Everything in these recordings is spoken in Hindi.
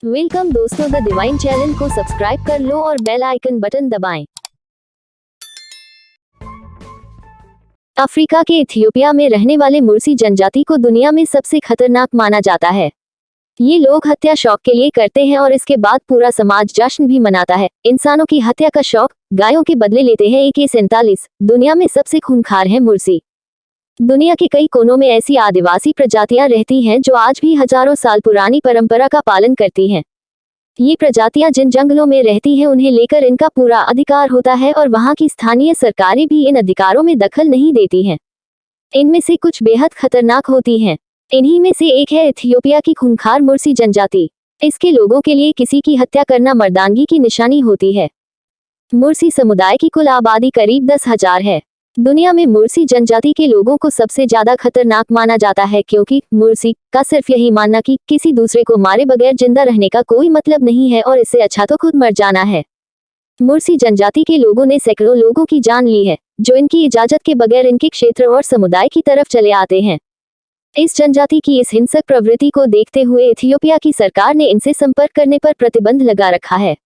वेलकम दोस्तों, द डिवाइन चैनल को सब्सक्राइब कर लो और बेल आइकन बटन दबाएं। अफ्रीका के इथियोपिया में रहने वाले मुर्सी जनजाति को दुनिया में सबसे खतरनाक माना जाता है। ये लोग हत्या शौक के लिए करते हैं और इसके बाद पूरा समाज जश्न भी मनाता है। इंसानों की हत्या का शौक, गायों के बदले लेते हैं। AK-47 दुनिया में सबसे खूंखार है मुर्सी। दुनिया के कई कोनों में ऐसी आदिवासी प्रजातियां रहती हैं जो आज भी हजारों साल पुरानी परंपरा का पालन करती हैं। ये प्रजातियां जिन जंगलों में रहती हैं उन्हें लेकर इनका पूरा अधिकार होता है और वहां की स्थानीय सरकारें भी इन अधिकारों में दखल नहीं देती हैं। इनमें से कुछ बेहद खतरनाक होती हैं। इन्हीं में से एक है इथियोपिया की खूंखार मुर्सी जनजाति। इसके लोगों के लिए किसी की हत्या करना मर्दानगी की निशानी होती है। मुर्सी समुदाय की कुल आबादी करीब 10,000 है। दुनिया में मुर्सी जनजाति के लोगों को सबसे ज्यादा खतरनाक माना जाता है क्योंकि मुर्सी का सिर्फ यही मानना कि किसी दूसरे को मारे बगैर जिंदा रहने का कोई मतलब नहीं है और इससे अच्छा तो खुद मर जाना है। मुर्सी जनजाति के लोगों ने सैकड़ों लोगों की जान ली है जो इनकी इजाजत के बगैर इनके क्षेत्र और समुदाय की तरफ चले आते हैं। इस जनजाति की इस हिंसक प्रवृत्ति को देखते हुए इथियोपिया की सरकार ने इनसे संपर्क करने पर प्रतिबंध लगा रखा है।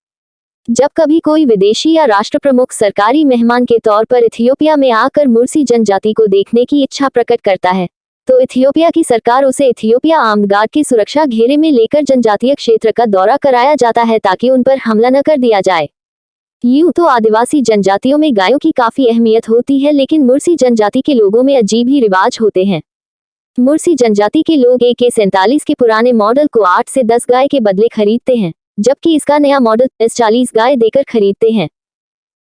जब कभी कोई विदेशी या राष्ट्र प्रमुख सरकारी मेहमान के तौर पर इथियोपिया में आकर मुर्सी जनजाति को देखने की इच्छा प्रकट करता है तो इथियोपिया की सरकार उसे इथियोपिया आर्म्ड गार्ड के सुरक्षा घेरे में लेकर जनजातीय क्षेत्र का दौरा कराया जाता है ताकि उन पर हमला न कर दिया जाए। यूं तो आदिवासी जनजातियों में गायों की काफी अहमियत होती है, लेकिन मुर्सी जनजाति के लोगों में अजीब ही रिवाज होते हैं। मुर्सी जनजाति के लोग AK-47 के पुराने मॉडल को 8 से 10 गाय के बदले खरीदते हैं, जबकि इसका नया मॉडल 40 गाय देकर खरीदते हैं।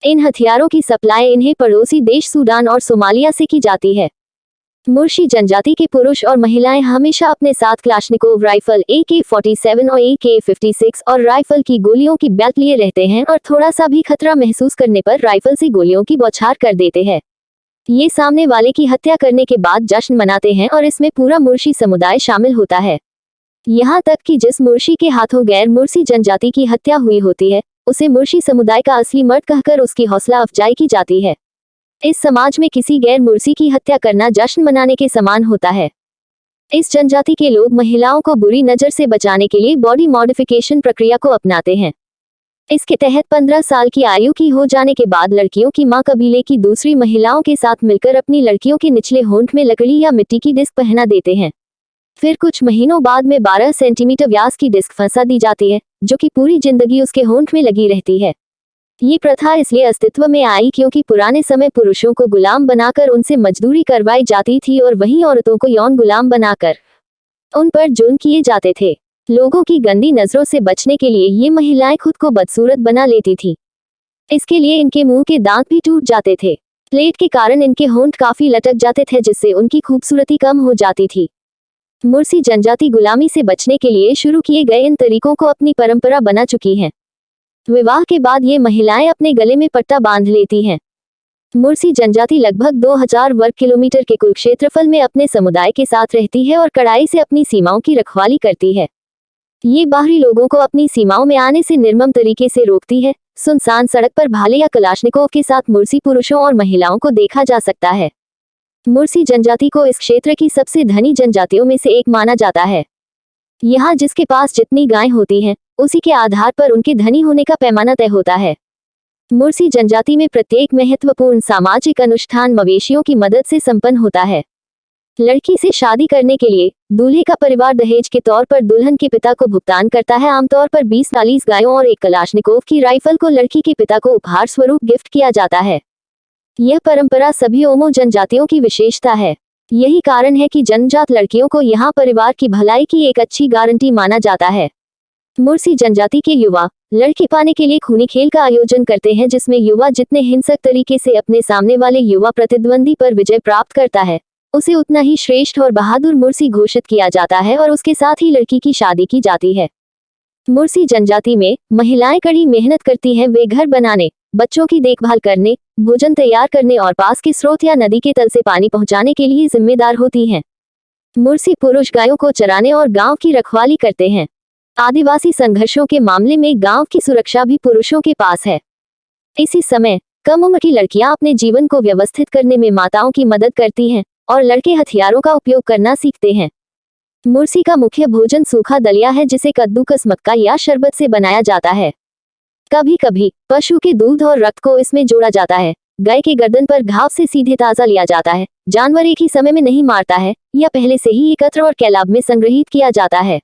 इन हथियारों की सप्लाई इन्हें पड़ोसी देश सूडान और सोमालिया से की जाती है। मुर्सी जनजाति के पुरुष और महिलाएं हमेशा अपने साथ क्लाशनिकोव राइफल, AK-47 और AK-56 और राइफल की गोलियों की बेल्ट लिए रहते हैं और थोड़ा सा भी खतरा महसूस करने पर राइफल से गोलियों की बौछार कर देते हैं। ये सामने वाले की हत्या करने के बाद जश्न मनाते हैं और इसमें पूरा मुर्सी समुदाय शामिल होता है। यहाँ तक कि जिस मुर्शी के हाथों गैर मुर्सी जनजाति की हत्या हुई होती है उसे मुर्शी समुदाय का असली मर्द कहकर उसकी हौसला अफजाई की जाती है। इस समाज में किसी गैर मुर्सी की हत्या करना जश्न मनाने के समान होता है। इस जनजाति के लोग महिलाओं को बुरी नजर से बचाने के लिए बॉडी मॉडिफिकेशन प्रक्रिया को अपनाते हैं। इसके तहत 15 साल की आयु की हो जाने के बाद लड़कियों की मां कबीले की दूसरी महिलाओं के साथ मिलकर अपनी लड़कियों के निचले होंठ में लकड़ी या मिट्टी की डिस्क पहना देते हैं। फिर कुछ महीनों बाद में 12 सेंटीमीटर व्यास की डिस्क फंसा दी जाती है जो कि पूरी जिंदगी उसके होंठ में लगी रहती है। ये प्रथा इसलिए अस्तित्व में आई क्योंकि पुराने समय पुरुषों को गुलाम बनाकर उनसे मजदूरी करवाई जाती थी और वहीं औरतों को यौन गुलाम बनाकर उन पर जुल्म किए जाते थे। लोगों की गंदी नजरों से बचने के लिए ये महिलाएं खुद को बदसूरत बना लेती थी। इसके लिए इनके मुंह के दांत भी टूट जाते थे। प्लेट के कारण इनके होंठ काफी लटक जाते थे जिससे उनकी खूबसूरती कम हो जाती थी। मुर्सी जनजाति गुलामी से बचने के लिए शुरू किए गए इन तरीकों को अपनी परंपरा बना चुकी हैं। विवाह के बाद ये महिलाएं अपने गले में पट्टा बांध लेती हैं। मुर्सी जनजाति लगभग 2000 वर्ग किलोमीटर के कुल क्षेत्रफल में अपने समुदाय के साथ रहती है और कड़ाई से अपनी सीमाओं की रखवाली करती है। ये बाहरी लोगों को अपनी सीमाओं में आने से निर्मम तरीके से रोकती है। सुनसान सड़क पर भाले या कलाशनिकोव के साथ मुर्सी पुरुषों और महिलाओं को देखा जा सकता है। मुर्सी जनजाति को इस क्षेत्र की सबसे धनी जनजातियों में से एक माना जाता है। यहाँ जिसके पास जितनी गायें होती हैं उसी के आधार पर उनके धनी होने का पैमाना तय होता है। मुर्सी जनजाति में प्रत्येक महत्वपूर्ण सामाजिक अनुष्ठान मवेशियों की मदद से संपन्न होता है। लड़की से शादी करने के लिए दूल्हे का परिवार दहेज के तौर पर दुल्हन के पिता को भुगतान करता है। आमतौर पर 20-40 गायों और एक कलाशनिकोव की राइफल को लड़की के पिता को उपहार स्वरूप गिफ्ट किया जाता है। यह परंपरा सभी ओमो जनजातियों की विशेषता है। यही कारण है कि जनजात लड़कियों को यहाँ परिवार की भलाई की एक अच्छी गारंटी माना जाता है। मुर्सी जनजाति के युवा लड़की पाने के लिए खूनी खेल का आयोजन करते हैं जिसमें युवा जितने हिंसक तरीके से अपने सामने वाले युवा प्रतिद्वंदी पर विजय प्राप्त करता है उसे उतना ही श्रेष्ठ और बहादुर मुर्सी घोषित किया जाता है और उसके साथ ही लड़की की शादी की जाती है। मुर्सी जनजाति में महिलाएं कड़ी मेहनत करती हैं। वे घर बनाने, बच्चों की देखभाल करने, भोजन तैयार करने और पास के स्रोत या नदी के तल से पानी पहुंचाने के लिए जिम्मेदार होती हैं। मुर्सी पुरुष गायों को चराने और गांव की रखवाली करते हैं। आदिवासी संघर्षों के मामले में गांव की सुरक्षा भी पुरुषों के पास है। इसी समय कम उम्र की लड़कियां अपने जीवन को व्यवस्थित करने में माताओं की मदद करती हैं और लड़के हथियारों का उपयोग करना सीखते हैं। मुर्सी का मुख्य भोजन सूखा दलिया है जिसे कद्दूकस मक्का या शरबत से बनाया जाता है। कभी कभी पशु के दूध और रक्त को इसमें जोड़ा जाता है। गाय के गर्दन पर घाव से सीधे ताजा लिया जाता है। जानवर एक ही समय में नहीं मारता है, या पहले से ही एकत्र और कैलाब में संग्रहित किया जाता है।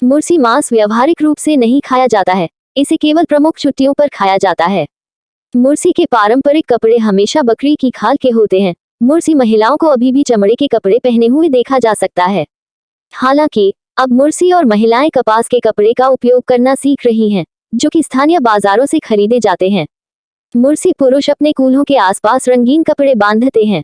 मुर्सी मांस व्यावहारिक रूप से नहीं खाया जाता है, इसे केवल प्रमुख छुट्टियों पर खाया जाता है। मुर्सी के पारंपरिक कपड़े हमेशा बकरी की खाल के होते हैं। मुर्सी महिलाओं को अभी भी चमड़े के कपड़े पहने हुए देखा जा सकता है। हालांकि अब मुर्सी और महिलाएं कपास के कपड़े का उपयोग करना सीख रही हैं, जो कि स्थानीय बाजारों से खरीदे जाते हैं। मुर्सी पुरुष अपने कूल्हों के आसपास रंगीन कपड़े बांधते हैं।